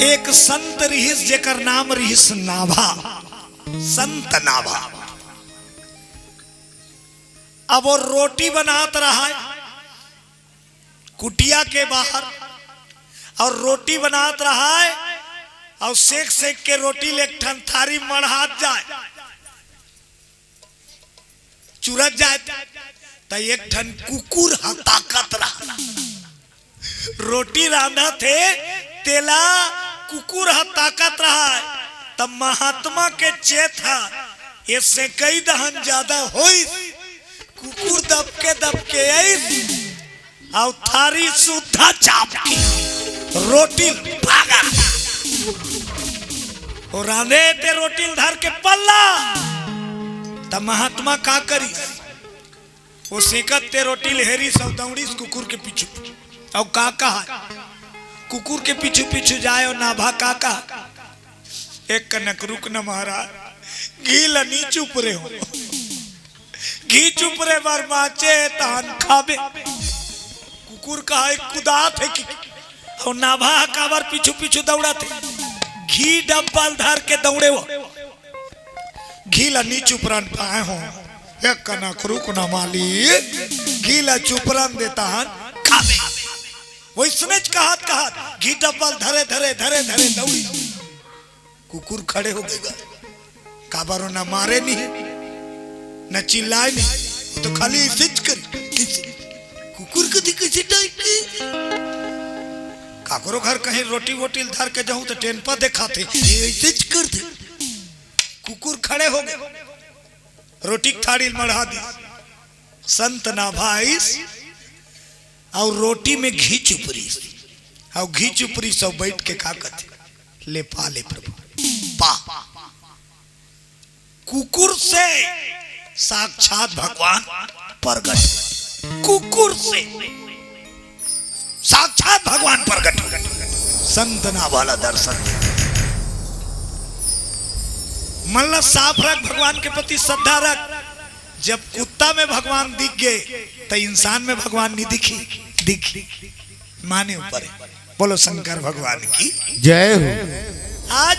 एक संत रहीस जेकर नाम रहीस नाभा, संत नाभा। अब वो रोटी बनात रहा है कुटिया के बाहर, और रोटी बनात रहा है और सेक सेक के रोटी ले ठन थारी मढ़ात जाए, चुरत जाए तो एक ठन कुकुर ताकत रहा। रोटी रांधा थे तेला कुकुर ताकत रहा है। तब महात्मा के चेत है इससे कई दहन ज्यादा होई, कुकुर दबके आई और थारी सुधा चाप की रोटी भागा और रांधे ते रोटी धर के पल्ला। तब महात्मा का करी, वो सेकत ते रोटी लहरी सब दौड़ी कुकुर के पीछे, और का कहा कुकुर के पीछे पीछे जाए और नाभा काका एक कनक रुक न महाराज घी लनी चुप रहे हो, घी चुप रहे बार माचे तान खाबे। कुकुर कहा एक कुदा थे कि और नाभा काबर पीछू पीछू दौड़ा थे, घी डब्बल धर के दौड़े हो, घी लनी चुप रन पाए हो। एक कनक रुक न माली घी ला चुप रन देता खाबे। वो इसने कहा घी डब्बल धरे धरे धरे धरे दौड़ी। कुकुर खड़े हो गएगा, काबारो ना मारे नहीं न चिल्लाए नहीं, तो खाली सिच कर कुकुर कदी कैसे टाइप के काकरो घर कहीं रोटी वोटी धर के जाऊं तो टेन पर दिखाते ऐसे कर दे। कुकुर खड़े हो गए, रोटी थाड़ी मढ़ा दी। संत ना भाई और रोटी में घी चुपरी, और घी चुपरी सब बैठ के खा करते ले पा ले प्रभु पा। कुकुर से साक्षात भगवान प्रगट, कुकुर से साक्षात भगवान प्रगट। संत ना वाला दर्शन मन साफ रख, भगवान के प्रति श्रद्धा रख। जब कुत्ता में भगवान दिख गए तो इंसान में भगवान नहीं दिखी माने ऊपर है। बोलो शंकर भगवान की जय हो। आज